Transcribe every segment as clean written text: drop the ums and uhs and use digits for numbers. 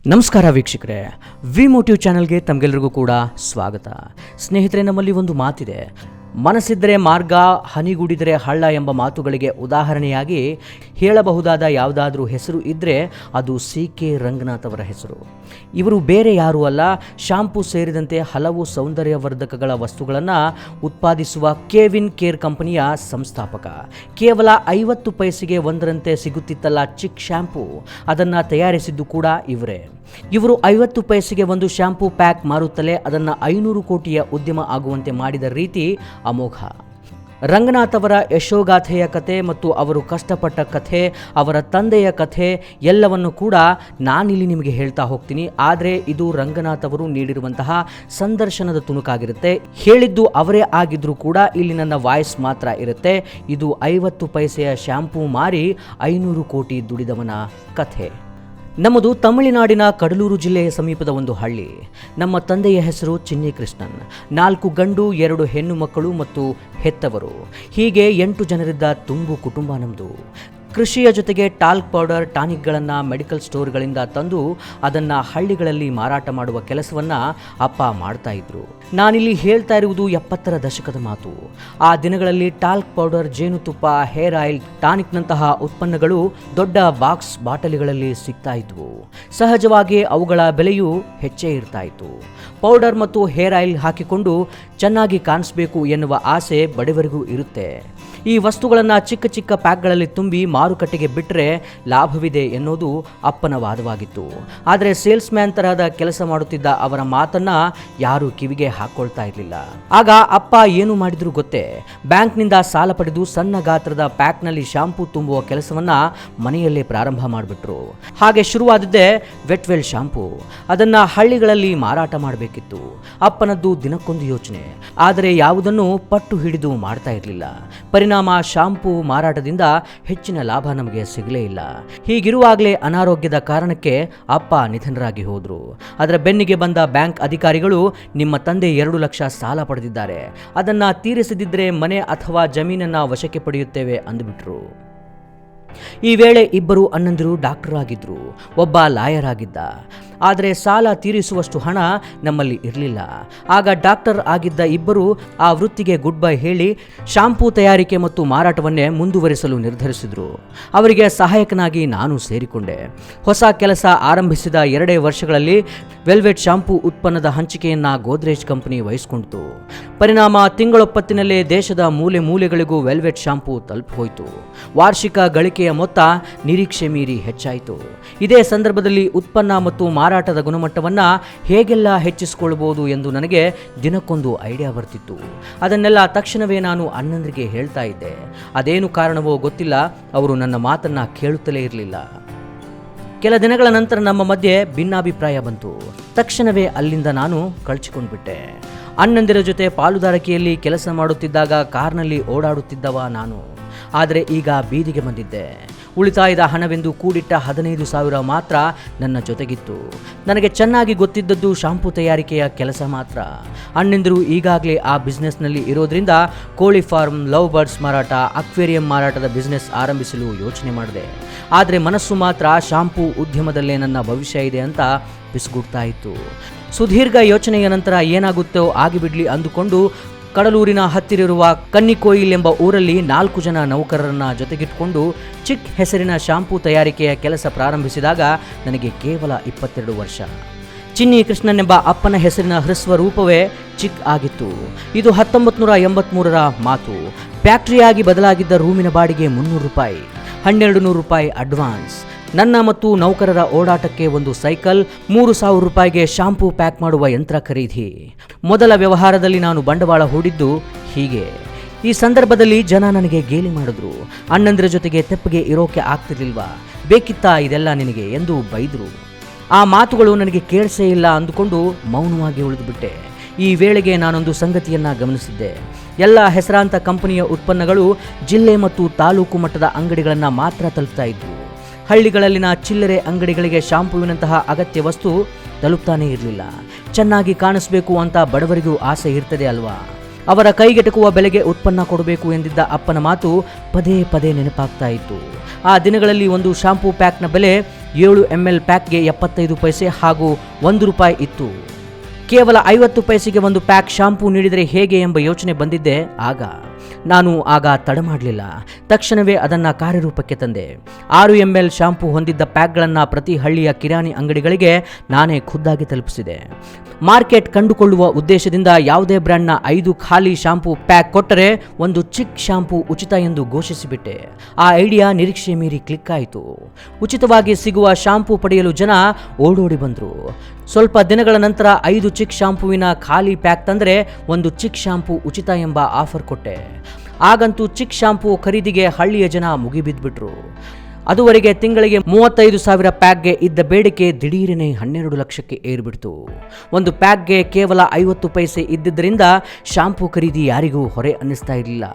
ನಮಸ್ಕಾರ ವೀಕ್ಷಕರೇ, V motive ಚಾನಲ್ಗೆ ತಮಗೆಲ್ಲರಿಗೂ ಕೂಡ ಸ್ವಾಗತ. ಸ್ನೇಹಿತರೆ, ನಮ್ಮಲ್ಲಿ ಒಂದು ಮಾತಿದೆ, ಮನಸ್ಸಿದ್ದರೆ ಮಾರ್ಗ, ಹನಿಗೂಡಿದರೆ ಹಳ್ಳ ಎಂಬ ಮಾತುಗಳಿಗೆ ಉದಾಹರಣೆಯಾಗಿ ಹೇಳಬಹುದಾದ ಯಾವುದಾದ್ರೂ ಹೆಸರು ಇದ್ದರೆ ಅದು ಸಿ.ಕೆ. ರಂಗನಾಥ್ ಅವರ ಹೆಸರು. ಇವರು ಬೇರೆ ಯಾರೂ ಅಲ್ಲ, ಶಾಂಪೂ ಸೇರಿದಂತೆ ಹಲವು ಸೌಂದರ್ಯವರ್ಧಕಗಳ ವಸ್ತುಗಳನ್ನು ಉತ್ಪಾದಿಸುವ ಕೆವಿನ್ ಕೇರ್ ಕಂಪನಿಯ ಸಂಸ್ಥಾಪಕ. ಕೇವಲ 50 ಪೈಸೆಗೆ ಒಂದರಂತೆ ಸಿಗುತ್ತಿತ್ತಲ್ಲ ಚಿಕ್ ಶ್ಯಾಂಪೂ, ಅದನ್ನು ತಯಾರಿಸಿದ್ದು ಕೂಡ ಇವರೇ. ಇವರು 50 ಪೈಸೆಗೆ ಒಂದು ಶ್ಯಾಂಪೂ ಪ್ಯಾಕ್ ಮಾರುತ್ತಲೇ ಅದನ್ನು 500 ಕೋಟಿಯ ಉದ್ಯಮ ಆಗುವಂತೆ ಮಾಡಿದ ರೀತಿ ಅಮೋಘ. ರಂಗನಾಥ್ ಅವರ ಯಶೋಗಾಥೆಯ ಕಥೆ ಮತ್ತು ಅವರು ಕಷ್ಟಪಟ್ಟ ಕಥೆ, ಅವರ ತಂದೆಯ ಕಥೆ ಎಲ್ಲವನ್ನು ಕೂಡ ನಾನಿಲ್ಲಿ ನಿಮಗೆ ಹೇಳ್ತಾ ಹೋಗ್ತೀನಿ. ಆದರೆ ಇದು ರಂಗನಾಥ್ ಅವರು ನೀಡಿರುವಂತಹ ಸಂದರ್ಶನದ ತುಣುಕಾಗಿರುತ್ತೆ. ಹೇಳಿದ್ದು ಅವರೇ ಆಗಿದ್ರೂ ಕೂಡ ಇಲ್ಲಿ ನನ್ನ ವಾಯ್ಸ್ ಮಾತ್ರ ಇರುತ್ತೆ. ಇದು 50 ಪೈಸೆಯ ಶ್ಯಾಂಪೂ ಮಾರಿ 500 ಕೋಟಿ ದುಡಿದವನ ಕಥೆ. ನಮ್ಮದು ತಮಿಳುನಾಡಿನ ಕಡಲೂರು ಜಿಲ್ಲೆಯ ಸಮೀಪದ ಒಂದು ಹಳ್ಳಿ. ನಮ್ಮ ತಂದೆಯ ಹೆಸರು ಚಿನ್ನಿ ಕೃಷ್ಣನ್. 4 ಗಂಡು 2 ಹೆಣ್ಣು ಮಕ್ಕಳು ಮತ್ತು ಹೆತ್ತವರು. ಹೀಗೆ 8 ಜನರಿದ್ದ ತುಂಬು ಕುಟುಂಬ ನಮ್ಮದು. ಕೃಷಿಯ ಜೊತೆಗೆ ಟಾಲ್ಕ್ ಪೌಡರ್, ಟಾನಿಕ್ಗಳನ್ನು ಮೆಡಿಕಲ್ ಸ್ಟೋರ್ಗಳಿಂದ ತಂದು ಅದನ್ನು ಹಳ್ಳಿಗಳಲ್ಲಿ ಮಾರಾಟ ಮಾಡುವ ಕೆಲಸವನ್ನು ಅಪ್ಪ ಮಾಡ್ತಾ ಇದ್ರು. ನಾನಿಲ್ಲಿ ಹೇಳ್ತಾ ಇರುವುದು 70ರ ದಶಕದ ಮಾತು. ಆ ದಿನಗಳಲ್ಲಿ ಟಾಲ್ಕ್ ಪೌಡರ್, ಜೇನುತುಪ್ಪ, ಹೇರ್ ಆಯಿಲ್, ಟಾನಿಕ್ನಂತಹ ಉತ್ಪನ್ನಗಳು ದೊಡ್ಡ ಬಾಕ್ಸ್ ಬಾಟಲಿಗಳಲ್ಲಿ ಸಿಗ್ತಾ ಇದ್ವು. ಸಹಜವಾಗಿ ಅವುಗಳ ಬೆಲೆಯೂ ಹೆಚ್ಚೇ ಇರ್ತಾ ಇತ್ತು. ಪೌಡರ್ ಮತ್ತು ಹೇರ್ ಆಯಿಲ್ ಹಾಕಿಕೊಂಡು ಚೆನ್ನಾಗಿ ಕಾಣಿಸಬೇಕು ಎನ್ನುವ ಆಸೆ ಬಡವರಿಗೂ ಇರುತ್ತೆ. ಈ ವಸ್ತುಗಳನ್ನು ಚಿಕ್ಕ ಚಿಕ್ಕ ಪ್ಯಾಕ್ಗಳಲ್ಲಿ ತುಂಬಿ ಮಾರುಕಟ್ಟೆಗೆ ಬಿಟ್ಟರೆ ಲಾಭವಿದೆ ಎನ್ನುವುದು ಅಪ್ಪನ ವಾದವಾಗಿತ್ತು. ಆದರೆ ಸೇಲ್ಸ್ ಮ್ಯಾನ್ ತರಹದ ಕೆಲಸ ಮಾಡುತ್ತಿದ್ದ ಅವರ ಮಾತನ್ನ ಯಾರೂ ಕಿವಿಗೆ ಹಾಕೊಳ್ತಾ ಇರಲಿಲ್ಲ. ಆಗ ಅಪ್ಪ ಏನು ಮಾಡಿದ್ರು ಗೊತ್ತೇ? ಬ್ಯಾಂಕ್ನಿಂದ ಸಾಲ ಪಡೆದು ಸಣ್ಣ ಗಾತ್ರದ ಪ್ಯಾಕ್ನಲ್ಲಿ ಶಾಂಪೂ ತುಂಬುವ ಕೆಲಸವನ್ನ ಮನೆಯಲ್ಲೇ ಪ್ರಾರಂಭ ಮಾಡಿಬಿಟ್ರು. ಹಾಗೆ ಶುರುವಾದದ್ದೇ ವೆಟ್ವೆಲ್ ಶಾಂಪೂ. ಅದನ್ನ ಹಳ್ಳಿಗಳಲ್ಲಿ ಮಾರಾಟ ಮಾಡಬೇಕಿತ್ತು. ಅಪ್ಪನದ್ದು ದಿನಕ್ಕೊಂದು ಯೋಚನೆ, ಆದರೆ ಯಾವುದನ್ನು ಪಟ್ಟು ಹಿಡಿದು ಮಾಡ್ತಾ ಇರಲಿಲ್ಲ. ಪರಿಣಾಮ ಶಾಂಪೂ ಮಾರಾಟದಿಂದ ಹೆಚ್ಚಿನ ಲಾಭ ನಮಗೆ ಸಿಗಲೇ ಇಲ್ಲ. ಹೀಗಿರುವಾಗಲೇ ಅನಾರೋಗ್ಯದ ಕಾರಣಕ್ಕೆ ಅಪ್ಪ ನಿಧನರಾಗಿ ಹೋದ್ರು. ಅದರ ಬೆನ್ನಿಗೆ ಬಂದ ಬ್ಯಾಂಕ್ ಅಧಿಕಾರಿಗಳು, ನಿಮ್ಮ ತಂದೆ 2 ಲಕ್ಷ ಸಾಲ ಪಡೆದಿದ್ದಾರೆ, ಅದನ್ನ ತೀರಿಸದಿದ್ದರೆ ಮನೆ ಅಥವಾ ಜಮೀನನ್ನ ವಶಕ್ಕೆ ಪಡೆಯುತ್ತೇವೆ ಅಂದುಬಿಟ್ರು. ಈ ವೇಳೆ ಇಬ್ಬರು ಅಣ್ಣಂದಿರು ಡಾಕ್ಟರ್ ಆಗಿದ್ರು, ಒಬ್ಬ ಲಾಯರ್ ಆಗಿದ್ದ. ಆದರೆ ಸಾಲ ತೀರಿಸುವಷ್ಟು ಹಣ ನಮ್ಮಲ್ಲಿ ಇರಲಿಲ್ಲ. ಆಗ ಡಾಕ್ಟರ್ ಆಗಿದ್ದ ಇಬ್ಬರು ಆ ವೃತ್ತಿಗೆ ಗುಡ್ ಬೈ ಹೇಳಿ ಶಾಂಪೂ ತಯಾರಿಕೆ ಮತ್ತು ಮಾರಾಟವನ್ನೇ ಮುಂದುವರಿಸಲು ನಿರ್ಧರಿಸಿದ್ರು. ಅವರಿಗೆ ಸಹಾಯಕನಾಗಿ ನಾನು ಸೇರಿಕೊಂಡೆ. ಹೊಸ ಕೆಲಸ ಆರಂಭಿಸಿದ 2 ವರ್ಷಗಳಲ್ಲಿ ವೆಲ್ವೆಟ್ ಶಾಂಪೂ ಉತ್ಪನ್ನದ ಹಂಚಿಕೆಯನ್ನ ಗೋದ್ರೇಜ್ ಕಂಪನಿ ವಹಿಸಿಕೊಂಡಿತು. ಪರಿಣಾಮ ತಿಂಗಳೊಪ್ಪತ್ತಿನಲ್ಲೇ ದೇಶದ ಮೂಲೆ ಮೂಲೆಗಳಿಗೂ ವೆಲ್ವೆಟ್ ಶಾಂಪೂ ತಲುಪಿ ಹೋಯಿತು. ವಾರ್ಷಿಕ ಗಳಿಕೆಯ ಮೊತ್ತ ನಿರೀಕ್ಷೆ ಮೀರಿ ಹೆಚ್ಚಾಯಿತು. ಇದೇ ಸಂದರ್ಭದಲ್ಲಿ ಉತ್ಪನ್ನ ಮತ್ತು ಮಾರಾಟದ ಗುಣಮಟ್ಟವನ್ನು ಹೇಗೆಲ್ಲ ಹೆಚ್ಚಿಸಿಕೊಳ್ಳಬಹುದು ಎಂದು ನನಗೆ ದಿನಕ್ಕೊಂದು ಐಡಿಯಾ ಬರ್ತಿತ್ತು. ಅದನ್ನೆಲ್ಲ ತಕ್ಷಣವೇ ನಾನು ಅಣ್ಣಂದ್ರಿಗೆ ಹೇಳ್ತಾ ಇದ್ದೆ. ಅದೇನು ಕಾರಣವೋ ಗೊತ್ತಿಲ್ಲ, ಅವರು ನನ್ನ ಮಾತನ್ನ ಕೇಳುತ್ತಲೇ ಇರಲಿಲ್ಲ. ಕೆಲ ದಿನಗಳ ನಂತರ ನಮ್ಮ ಮಧ್ಯೆ ಭಿನ್ನಾಭಿಪ್ರಾಯ ಬಂತು. ತಕ್ಷಣವೇ ಅಲ್ಲಿಂದ ನಾನು ಕಳಚಿಕೊಂಡ್ಬಿಟ್ಟೆ. ಅಣ್ಣಂದಿರ ಜೊತೆ ಪಾಲುದಾರಿಕೆಯಲ್ಲಿ ಕೆಲಸ ಮಾಡುತ್ತಿದ್ದಾಗ ಕಾರ್ನಲ್ಲಿ ಓಡಾಡುತ್ತಿದ್ದವ ನಾನು. ಆದರೆ ಈಗ ಬೀದಿಗೆ ಬಂದಿದ್ದೆ. ಉಳಿತಾಯದ ಹಣವೆಂದು ಕೂಡಿಟ್ಟ 15,000 ಮಾತ್ರ ನನ್ನ ಜೊತೆಗಿತ್ತು. ನನಗೆ ಚೆನ್ನಾಗಿ ಗೊತ್ತಿದ್ದದ್ದು ಶಾಂಪೂ ತಯಾರಿಕೆಯ ಕೆಲಸ ಮಾತ್ರ. ಅಣ್ಣಂದಿರು ಈಗಾಗಲೇ ಆ ಬಿಸ್ನೆಸ್ನಲ್ಲಿ ಇರೋದ್ರಿಂದ ಕೋಳಿ ಫಾರ್ಮ್, ಲವ್ ಬರ್ಡ್ಸ್ ಮಾರಾಟ, ಅಕ್ವೇರಿಯಂ ಮಾರಾಟದ ಬಿಸ್ನೆಸ್ ಆರಂಭಿಸಲು ಯೋಚನೆ ಮಾಡಿದೆ. ಆದರೆ ಮನಸ್ಸು ಮಾತ್ರ ಶಾಂಪೂ ಉದ್ಯಮದಲ್ಲೇ ನನ್ನ ಭವಿಷ್ಯ ಇದೆ ಅಂತ ಬಿಸ್ಗುಡ್ತಾ ಇತ್ತು. ಸುದೀರ್ಘ ಯೋಚನೆಯ ನಂತರ ಏನಾಗುತ್ತೋ ಆಗಿಬಿಡ್ಲಿ ಅಂದುಕೊಂಡು ಕಡಲೂರಿನ ಹತ್ತಿರಿರುವ ಕನ್ನಿಕೋಯಿಲ್ ಎಂಬ ಊರಲ್ಲಿ 4 ಜನ ನೌಕರರನ್ನ ಜೊತೆಗಿಟ್ಕೊಂಡು ಚಿಕ್ ಹೆಸರಿನ ಶಾಂಪೂ ತಯಾರಿಕೆಯ ಕೆಲಸ ಪ್ರಾರಂಭಿಸಿದಾಗ ನನಗೆ ಕೇವಲ 22 ವರ್ಷ. ಚಿನ್ನಿ ಕೃಷ್ಣನ್ ಎಂಬ ಅಪ್ಪನ ಹೆಸರಿನ ಹ್ರಸ್ವ ರೂಪವೇ ಚಿಕ್ ಆಗಿತ್ತು. ಇದು 1983ರ ಮಾತು. ಫ್ಯಾಕ್ಟರಿಯಾಗಿ ಬದಲಾಗಿದ್ದ ರೂಮಿನ ಬಾಡಿಗೆ 300 ರೂಪಾಯಿ, 1200 ರೂಪಾಯಿ ಅಡ್ವಾನ್ಸ್, ನನ್ನ ಮತ್ತು ನೌಕರರ ಓಡಾಟಕ್ಕೆ ಒಂದು ಸೈಕಲ್, 3,000 ರೂಪಾಯಿಗೆ ಶಾಂಪೂ ಪ್ಯಾಕ್ ಮಾಡುವ ಯಂತ್ರ ಖರೀದಿ. ಮೊದಲ ವ್ಯವಹಾರದಲ್ಲಿ ನಾನು ಬಂಡವಾಳ ಹೂಡಿದ್ದು ಹೀಗೆ. ಈ ಸಂದರ್ಭದಲ್ಲಿ ಜನ ನನಗೆ ಗೇಲಿ ಮಾಡಿದ್ರು. ಅಣ್ಣಂದಿರ ಜೊತೆಗೆ ತೆಪ್ಪಗೆ ಇರೋಕೆ ಆಗ್ತಿರ್ಲಿಲ್ವಾ, ಬೇಕಿತ್ತಾ ಇದೆಲ್ಲ ನಿನಗೆ ಎಂದು ಬೈದ್ರು. ಆ ಮಾತುಗಳು ನನಗೆ ಕೇಳಿಸೇ ಇಲ್ಲ ಅಂದುಕೊಂಡು ಮೌನವಾಗಿ ಉಳಿದುಬಿಟ್ಟೆ. ಈ ವೇಳೆಗೆ ನಾನೊಂದು ಸಂಗತಿಯನ್ನ ಗಮನಿಸಿದ್ದೆ. ಎಲ್ಲ ಹೆಸರಾಂತ ಕಂಪನಿಯ ಉತ್ಪನ್ನಗಳು ಜಿಲ್ಲೆ ಮತ್ತು ತಾಲೂಕು ಮಟ್ಟದ ಅಂಗಡಿಗಳನ್ನು ಮಾತ್ರ ತಲುಪ್ತಾ ಇದ್ವು. ಹಳ್ಳಿಗಳಲ್ಲಿನ ಚಿಲ್ಲರೆ ಅಂಗಡಿಗಳಿಗೆ ಶಾಂಪೂವಿನಂತಹ ಅಗತ್ಯ ವಸ್ತು ತಲುಪ್ತಾನೇ ಇರಲಿಲ್ಲ. ಚೆನ್ನಾಗಿ ಕಾಣಿಸಬೇಕು ಅಂತ ಬಡವರಿಗೂ ಆಸೆ ಇರ್ತದೆ ಅಲ್ವಾ? ಅವರ ಕೈಗೆಟಕುವ ಬೆಲೆಗೆ ಉತ್ಪನ್ನ ಕೊಡಬೇಕು ಎಂದಿದ್ದ ಅಪ್ಪನ ಮಾತು ಪದೇ ಪದೇ ನೆನಪಾಗ್ತಾ ಇತ್ತು. ಆ ದಿನಗಳಲ್ಲಿ ಒಂದು ಶಾಂಪೂ ಪ್ಯಾಕ್ನ ಬೆಲೆ 7 ml ಪ್ಯಾಕ್ಗೆ 75 ಪೈಸೆ ಹಾಗೂ 1 ರೂಪಾಯಿ ಇತ್ತು. ಕೇವಲ 50 ಪೈಸೆಗೆ ಒಂದು ಪ್ಯಾಕ್ ಶಾಂಪೂ ನೀಡಿದರೆ ಹೇಗೆ ಎಂಬ ಯೋಚನೆ ಬಂದಿದ್ದೆ ನಾನು ಆಗ ತಡ ಮಾಡಲಿಲ್ಲ. ತಕ್ಷಣವೇ ಅದನ್ನು ಕಾರ್ಯರೂಪಕ್ಕೆ ತಂದೆ. 6 ml ಶಾಂಪೂ ಹೊಂದಿದ್ದ ಪ್ಯಾಕ್ಗಳನ್ನು ಪ್ರತಿ ಹಳ್ಳಿಯ ಕಿರಾಣಿ ಅಂಗಡಿಗಳಿಗೆ ನಾನೇ ಖುದ್ದಾಗಿ ತಲುಪಿಸಿದೆ. ಮಾರ್ಕೆಟ್ ಕಂಡುಕೊಳ್ಳುವ ಉದ್ದೇಶದಿಂದ ಯಾವುದೇ ಬ್ರ್ಯಾಂಡ್ನ 5 ಖಾಲಿ ಶಾಂಪೂ ಪ್ಯಾಕ್ ಕೊಟ್ಟರೆ ಒಂದು ಚಿಕ್ ಶಾಂಪೂ ಉಚಿತ ಎಂದು ಘೋಷಿಸಿಬಿಟ್ಟೆ. ಆ ಐಡಿಯಾ ನಿರೀಕ್ಷೆ ಮೀರಿ ಕ್ಲಿಕ್ ಆಯಿತು. ಉಚಿತವಾಗಿ ಸಿಗುವ ಶಾಂಪೂ ಪಡೆಯಲು ಜನ ಓಡೋಡಿ ಬಂದರು. ಸ್ವಲ್ಪ ದಿನಗಳ ನಂತರ 5 ಚಿಕ್ ಶಾಂಪೂವಿನ ಖಾಲಿ ಪ್ಯಾಕ್ ತಂದರೆ ಒಂದು ಚಿಕ್ ಶಾಂಪೂ ಉಚಿತ ಎಂಬ ಆಫರ್ ಕೊಟ್ಟೆ. ಆಗಂತೂ ಚಿಕ್ ಶಾಂಪೂ ಖರೀದಿಗೆ ಹಳ್ಳಿಯ ಜನ ಮುಗಿಬಿದ್ಬಿಟ್ರು. ಅದುವರೆಗೆ ತಿಂಗಳಿಗೆ 35,000 ಪ್ಯಾಕ್ಗೆ ಇದ್ದ ಬೇಡಿಕೆ ದಿಢೀರನೆ 12 ಲಕ್ಷಕ್ಕೆ ಏರ್ಬಿಡ್ತು. ಒಂದು ಪ್ಯಾಕ್ಗೆ ಕೇವಲ 50 ಪೈಸೆ ಇದ್ದಿದ್ದರಿಂದ ಶಾಂಪೂ ಖರೀದಿ ಯಾರಿಗೂ ಹೊರೆ ಅನ್ನಿಸ್ತಾ ಇರಲಿಲ್ಲ.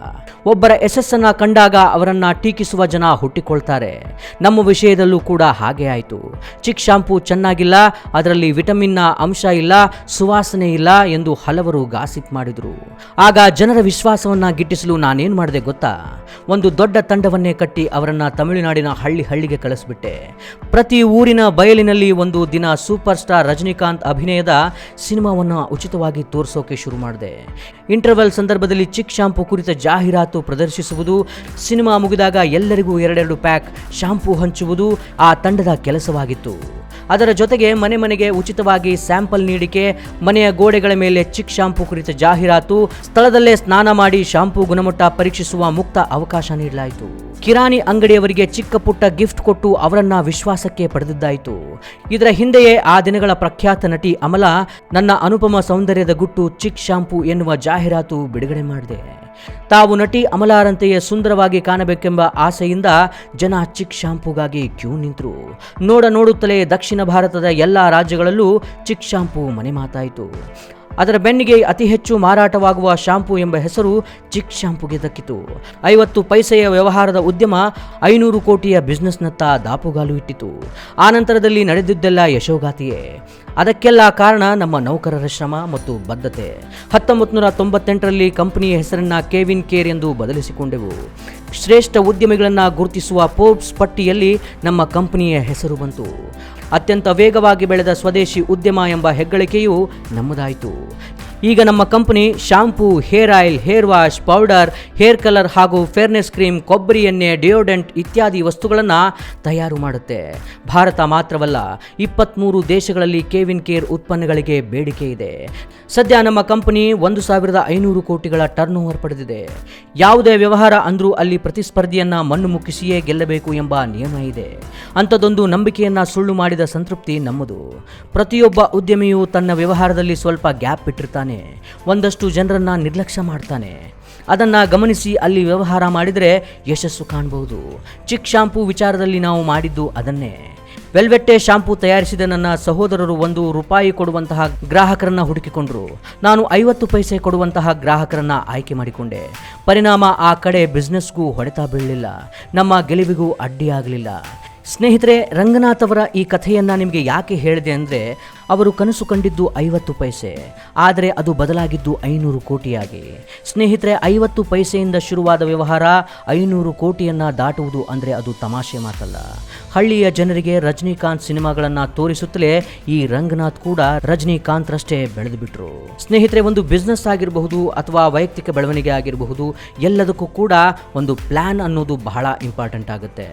ಒಬ್ಬರ ಯಶಸ್ಸನ್ನ ಕಂಡಾಗ ಅವರನ್ನ ಟೀಕಿಸುವ ಜನ ಹುಟ್ಟಿಕೊಳ್ತಾರೆ. ನಮ್ಮ ವಿಷಯದಲ್ಲೂ ಕೂಡ ಹಾಗೆ ಆಯಿತು. ಚಿಕ್ ಶಾಂಪೂ ಚೆನ್ನಾಗಿಲ್ಲ, ಅದರಲ್ಲಿ ವಿಟಮಿನ್ನ ಅಂಶ ಇಲ್ಲ, ಸುವಾಸನೆ ಇಲ್ಲ ಎಂದು ಹಲವರು ಗಾಸಿಪ್ ಮಾಡಿದ್ರು. ಆಗ ಜನರ ವಿಶ್ವಾಸವನ್ನ ಗಿಟ್ಟಿಸಲು ನಾನೇನು ಮಾಡಿದೆ ಗೊತ್ತಾ? ಒಂದು ದೊಡ್ಡ ತಂಡವನ್ನೇ ಕಟ್ಟಿ ಅವರನ್ನ ತಮಿಳುನಾಡಿನ ಹಳ್ಳಿಗೆ ಕಳಿಸ್ಬಿಟ್ಟೆ. ಪ್ರತಿ ಊರಿನ ಬಯಲಿನಲ್ಲಿ ಒಂದು ದಿನ ಸೂಪರ್ ಸ್ಟಾರ್ ರಜನಿಕಾಂತ್ ಅಭಿನಯದ ಸಿನಿಮಾವನ್ನು ಉಚಿತವಾಗಿ ತೋರಿಸೋಕೆ ಶುರು ಮಾಡಿದೆ. ಇಂಟರ್ವೆಲ್ ಸಂದರ್ಭದಲ್ಲಿ ಚಿಕ್ ಶಾಂಪೂ ಕುರಿತ ಜಾಹೀರಾತು ಪ್ರದರ್ಶಿಸುವುದು, ಸಿನಿಮಾ ಮುಗಿದಾಗ ಎಲ್ಲರಿಗೂ 2 ಪ್ಯಾಕ್ ಶಾಂಪೂ ಹಂಚುವುದು ಆ ತಂಡದ ಕೆಲಸವಾಗಿತ್ತು. ಅದರ ಜೊತೆಗೆ ಮನೆ ಮನೆಗೆ ಉಚಿತವಾಗಿ ಸ್ಯಾಂಪಲ್ ನೀಡಿಕೆ, ಮನೆಯ ಗೋಡೆಗಳ ಮೇಲೆ ಚಿಕ್ ಶಾಂಪೂ ಕುರಿತ ಜಾಹೀರಾತು, ಸ್ಥಳದಲ್ಲೇ ಸ್ನಾನ ಮಾಡಿ ಶಾಂಪೂ ಗುಣಮಟ್ಟ ಪರೀಕ್ಷಿಸುವ ಮುಕ್ತ ಅವಕಾಶ ನೀಡಲಾಯಿತು. ಕಿರಾಣಿ ಅಂಗಡಿಯವರಿಗೆ ಚಿಕ್ಕ ಪುಟ್ಟ ಗಿಫ್ಟ್ ಕೊಟ್ಟು ಅವರನ್ನ ವಿಶ್ವಾಸಕ್ಕೆ ಪಡೆದಿದ್ದಾಯಿತು. ಇದರ ಹಿಂದೆಯೇ ಆ ದಿನಗಳ ಪ್ರಖ್ಯಾತ ನಟಿ ಅಮಲಾ ನನ್ನ ಅನುಪಮ ಸೌಂದರ್ಯದ ಗುಟ್ಟು ಚಿಕ್ ಶಾಂಪೂ ಎನ್ನುವ ಜಾಹೀರಾತು ಬಿಡುಗಡೆ ಮಾಡಿದೆ. ತಾವು ನಟಿ ಅಮಲಾರಂತೆಯೇ ಸುಂದರವಾಗಿ ಕಾಣಬೇಕೆಂಬ ಆಸೆಯಿಂದ ಜನ ಚಿಕ್ ಶಾಂಪೂಗಾಗಿ ಕ್ಯೂ ನಿಂತರು. ನೋಡುತ್ತಲೇ ದಕ್ಷಿಣ ಭಾರತದ ಎಲ್ಲ ರಾಜ್ಯಗಳಲ್ಲೂ ಚಿಕ್ ಶಾಂಪೂ ಮನೆ ಮಾತಾಯಿತು. ಅದರ ಬೆನ್ನಿಗೆ ಅತಿ ಹೆಚ್ಚು ಮಾರಾಟವಾಗುವ ಶಾಂಪೂ ಎಂಬ ಹೆಸರು ಚಿಕ್ ಶಾಂಪೂಗೆ ದಕ್ಕಿತು. 50 ಪೈಸೆಯ ವ್ಯವಹಾರದ ಉದ್ಯಮ 500 ಕೋಟಿಯ ಬಿಸ್ನೆಸ್ನತ್ತ ದಾಪುಗಾಲು ಇಟ್ಟಿತು. ಆನಂತರದಲ್ಲಿ ನಡೆದಿದ್ದೆಲ್ಲ ಯಶೋಗಾತಿಯೇ. ಅದಕ್ಕೆಲ್ಲ ಕಾರಣ ನಮ್ಮ ನೌಕರರ ಶ್ರಮ ಮತ್ತು ಬದ್ಧತೆ. 1998ರಲ್ಲಿ ಕಂಪನಿಯ ಹೆಸರನ್ನ ಕೆವಿನ್ ಕೇರ್ ಎಂದು ಬದಲಿಸಿಕೊಂಡೆವು. ಶ್ರೇಷ್ಠ ಉದ್ಯಮಿಗಳನ್ನು ಗುರುತಿಸುವ ಫೋರ್ಬ್ಸ್ ಪಟ್ಟಿಯಲ್ಲಿ ನಮ್ಮ ಕಂಪನಿಯ ಹೆಸರು ಬಂತು. ಅತ್ಯಂತ ವೇಗವಾಗಿ ಬೆಳೆದ ಸ್ವದೇಶಿ ಉದ್ಯಮ ಎಂಬ ಹೆಗ್ಗಳಿಕೆಯೂ ನಮ್ಮದಾಯಿತು. ಈಗ ನಮ್ಮ company shampoo, hair oil, hair wash, powder, hair colour ಹಾಗೂ ಫೇರ್ನೆಸ್ ಕ್ರೀಮ್, ಕೊಬ್ಬರಿ ಎಣ್ಣೆ, ಡಿಯೋಡೆಂಟ್ ಇತ್ಯಾದಿ ವಸ್ತುಗಳನ್ನು ತಯಾರು ಮಾಡುತ್ತೆ. ಭಾರತ ಮಾತ್ರವಲ್ಲ, 23 ದೇಶಗಳಲ್ಲಿ ಕೆವಿನ್ ಕೇರ್ ಉತ್ಪನ್ನಗಳಿಗೆ ಬೇಡಿಕೆ ಇದೆ. ಸದ್ಯ ನಮ್ಮ ಕಂಪನಿ 1,500 ಕೋಟಿಗಳ ಟರ್ನ್ ಓವರ್ ಪಡೆದಿದೆ. ಯಾವುದೇ ವ್ಯವಹಾರ ಅಂದ್ರೂ ಅಲ್ಲಿ ಪ್ರತಿಸ್ಪರ್ಧಿಯನ್ನ ಮಣ್ಣು ಮುಕ್ಕಿಸಿಯೇ ಗೆಲ್ಲಬೇಕು ಎಂಬ ನಿಯಮ ಇದೆ. ಅಂಥದ್ದೊಂದು ನಂಬಿಕೆಯನ್ನ ಸುಳ್ಳು ಮಾಡಿದ ಸಂತೃಪ್ತಿ ನಮ್ಮದು. ಪ್ರತಿಯೊಬ್ಬ ಉದ್ಯಮಿಯು ತನ್ನ ವ್ಯವಹಾರದಲ್ಲಿ ಸ್ವಲ್ಪ ಗ್ಯಾಪ್ ಬಿಟ್ಟಿರ್ತಾನೆ. ಒಂದಷ್ಟು ಜನರನ್ನ ನಿರ್ಲಕ್ಷ್ಯ ಮಾಡ್ತಾನೆ. ಅದನ್ನು ಗಮನಿಸಿ ಅಲ್ಲಿ ವ್ಯವಹಾರ ಮಾಡಿದರೆ ಯಶಸ್ಸು ಕಾಣಬಹುದು. ಚಿಕ್ ಶಾಂಪೂ ವಿಚಾರದಲ್ಲಿ ನಾವು ಮಾಡಿದ್ದು ಅದನ್ನೇ. ವೆಲ್ವೆಟ್ಟೆ ಶಾಂಪೂ ತಯಾರಿಸಿದ ನನ್ನ ಸಹೋದರರು 1 ರೂಪಾಯಿ ಕೊಡುವಂತಹ ಗ್ರಾಹಕರನ್ನ ಹುಡುಕಿಕೊಂಡ್ರು. ನಾನು 50 ಪೈಸೆ ಕೊಡುವಂತಹ ಗ್ರಾಹಕರನ್ನ ಆಯ್ಕೆ ಮಾಡಿಕೊಂಡೆ. ಪರಿಣಾಮ ಆ ಕಡೆ ಬಿಸ್ನೆಸ್ಗೂ ಹೊಡೆತ ಬೀಳಲಿಲ್ಲ, ನಮ್ಮ ಗೆಲುವಿಗೂ ಅಡ್ಡಿಯಾಗಲಿಲ್ಲ. ಸ್ನೇಹಿತರೆ, ರಂಗನಾಥ್ ಅವರ ಈ ಕಥೆಯನ್ನು ನಿಮಗೆ ಯಾಕೆ ಹೇಳಿದೆ ಅಂದರೆ, ಅವರು ಕನಸು ಕಂಡಿದ್ದು 50 ಪೈಸೆ, ಆದರೆ ಅದು ಬದಲಾಗಿದ್ದು 500 ಕೋಟಿಯಾಗಿ. ಸ್ನೇಹಿತರೆ, 50 ಪೈಸೆಯಿಂದ ಶುರುವಾದ ವ್ಯವಹಾರ 500 ಕೋಟಿಯನ್ನು ದಾಟುವುದು ಅಂದರೆ ಅದು ತಮಾಷೆ ಮಾತಲ್ಲ. ಹಳ್ಳಿಯ ಜನರಿಗೆ ರಜನಿಕಾಂತ್ ಸಿನಿಮಾಗಳನ್ನು ತೋರಿಸುತ್ತಲೇ ಈ ರಂಗನಾಥ್ ಕೂಡ ರಜನಿಕಾಂತ್ರಷ್ಟೇ ಬೆಳೆದು ಬಿಟ್ರು. ಸ್ನೇಹಿತರೆ, ಒಂದು ಬಿಸ್ನೆಸ್ ಆಗಿರಬಹುದು ಅಥವಾ ವೈಯಕ್ತಿಕ ಬೆಳವಣಿಗೆ ಆಗಿರಬಹುದು, ಎಲ್ಲದಕ್ಕೂ ಕೂಡ ಒಂದು ಪ್ಲಾನ್ ಅನ್ನೋದು ಬಹಳ ಇಂಪಾರ್ಟೆಂಟ್ ಆಗುತ್ತೆ.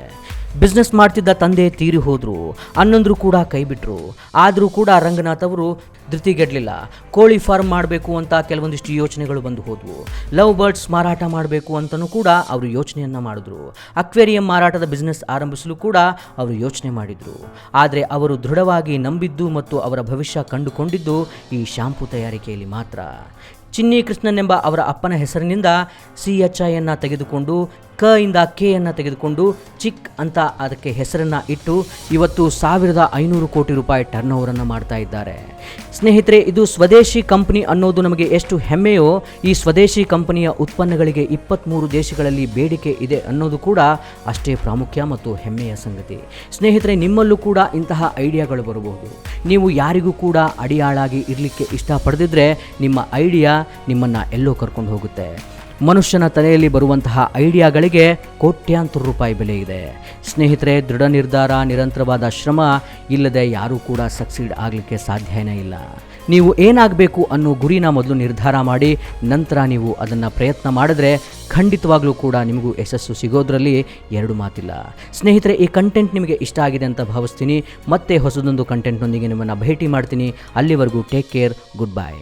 ಬಿಸ್ನೆಸ್ ಮಾಡ್ತಿದ್ದ ತಂದೆ ತೀರಿ ಹೋದ್ರು, ಅನ್ನಂದ್ರು ಕೂಡ ಕೈ ಬಿಟ್ರು. ಆದರೂ ಕೂಡ ರಂಗನಾಥ್ ಅವರು ಧೃತಿಗೆಡಲಿಲ್ಲ. ಕೋಳಿ ಫಾರ್ಮ್ ಮಾಡಬೇಕು ಅಂತ ಕೆಲವೊಂದಿಷ್ಟು ಯೋಚನೆಗಳು ಬಂದು ಹೋದ್ವು. ಲವ್ ಬರ್ಡ್ಸ್ ಮಾರಾಟ ಮಾಡಬೇಕು ಅಂತಲೂ ಕೂಡ ಅವರು ಯೋಚನೆಯನ್ನು ಮಾಡಿದ್ರು. ಅಕ್ವೇರಿಯಂ ಮಾರಾಟದ ಬಿಸ್ನೆಸ್ ಆರಂಭಿಸಲು ಕೂಡ ಅವರು ಯೋಚನೆ ಮಾಡಿದರು. ಆದರೆ ಅವರು ದೃಢವಾಗಿ ನಂಬಿದ್ದು ಮತ್ತು ಅವರ ಭವಿಷ್ಯ ಕಂಡುಕೊಂಡಿದ್ದು ಈ ಶಾಂಪೂ ತಯಾರಿಕೆಯಲ್ಲಿ ಮಾತ್ರ. ಚಿನ್ನಿ ಕೃಷ್ಣನ್ ಎಂಬ ಅವರ ಅಪ್ಪನ ಹೆಸರಿನಿಂದ CHI ತೆಗೆದುಕೊಂಡು ಕ ಇಂದ ಕೆ ತೆಗೆದುಕೊಂಡು ಚಿಕ್ ಅಂತ ಅದಕ್ಕೆ ಹೆಸರನ್ನು ಇಟ್ಟು ಇವತ್ತು 1,500 ಕೋಟಿ ರೂಪಾಯಿ ಟರ್ನ್ ಓವರನ್ನು ಮಾಡ್ತಾ ಇದ್ದಾರೆ. ಸ್ನೇಹಿತರೆ, ಇದು ಸ್ವದೇಶಿ ಕಂಪನಿ ಅನ್ನೋದು ನಮಗೆ ಎಷ್ಟು ಹೆಮ್ಮೆಯೋ, ಈ ಸ್ವದೇಶಿ ಕಂಪನಿಯ ಉತ್ಪನ್ನಗಳಿಗೆ 23 ದೇಶಗಳಲ್ಲಿ ಬೇಡಿಕೆ ಇದೆ ಅನ್ನೋದು ಕೂಡ ಅಷ್ಟೇ ಪ್ರಾಮುಖ್ಯ ಮತ್ತು ಹೆಮ್ಮೆಯ ಸಂಗತಿ. ಸ್ನೇಹಿತರೆ, ನಿಮ್ಮಲ್ಲೂ ಕೂಡ ಇಂತಹ ಐಡಿಯಾಗಳು ಬರಬಹುದು. ನೀವು ಯಾರಿಗೂ ಕೂಡ ಅಡಿಯಾಳಾಗಿ ಇರಲಿಕ್ಕೆ ಇಷ್ಟಪಡದಿದ್ದರೆ ನಿಮ್ಮ ಐಡಿಯಾ ನಿಮ್ಮನ್ನು ಎಲ್ಲೋ ಕರ್ಕೊಂಡು ಹೋಗುತ್ತೆ. ಮನುಷ್ಯನ ತಲೆಯಲ್ಲಿ ಬರುವಂತಹ ಐಡಿಯಾಗಳಿಗೆ ಕೋಟ್ಯಾಂತರ ರೂಪಾಯಿ ಬೆಲೆ ಇದೆ. ಸ್ನೇಹಿತರೆ, ದೃಢ ನಿರ್ಧಾರ, ನಿರಂತರವಾದ ಶ್ರಮ ಇಲ್ಲದೆ ಯಾರೂ ಕೂಡ ಸಕ್ಸೀಡ್ ಆಗಲಿಕ್ಕೆ ಸಾಧ್ಯನೇ ಇಲ್ಲ. ನೀವು ಏನಾಗಬೇಕು ಅನ್ನೋ ಗುರಿನ ಮೊದಲು ನಿರ್ಧಾರ ಮಾಡಿ ನಂತರ ನೀವು ಅದನ್ನು ಪ್ರಯತ್ನ ಮಾಡಿದ್ರೆ ಖಂಡಿತವಾಗ್ಲೂ ಕೂಡ ನಿಮಗೂ ಯಶಸ್ಸು ಸಿಗೋದ್ರಲ್ಲಿ ಎರಡು ಮಾತಿಲ್ಲ. ಸ್ನೇಹಿತರೆ, ಈ ಕಂಟೆಂಟ್ ನಿಮಗೆ ಇಷ್ಟ ಆಗಿದೆ ಅಂತ ಭಾವಿಸ್ತೀನಿ. ಮತ್ತೆ ಹೊಸದೊಂದು ಕಂಟೆಂಟ್ನೊಂದಿಗೆ ನಿಮ್ಮನ್ನು ಭೇಟಿ ಮಾಡ್ತೀನಿ. ಅಲ್ಲಿವರೆಗೂ ಟೇಕ್ ಕೇರ್, ಗುಡ್ ಬೈ.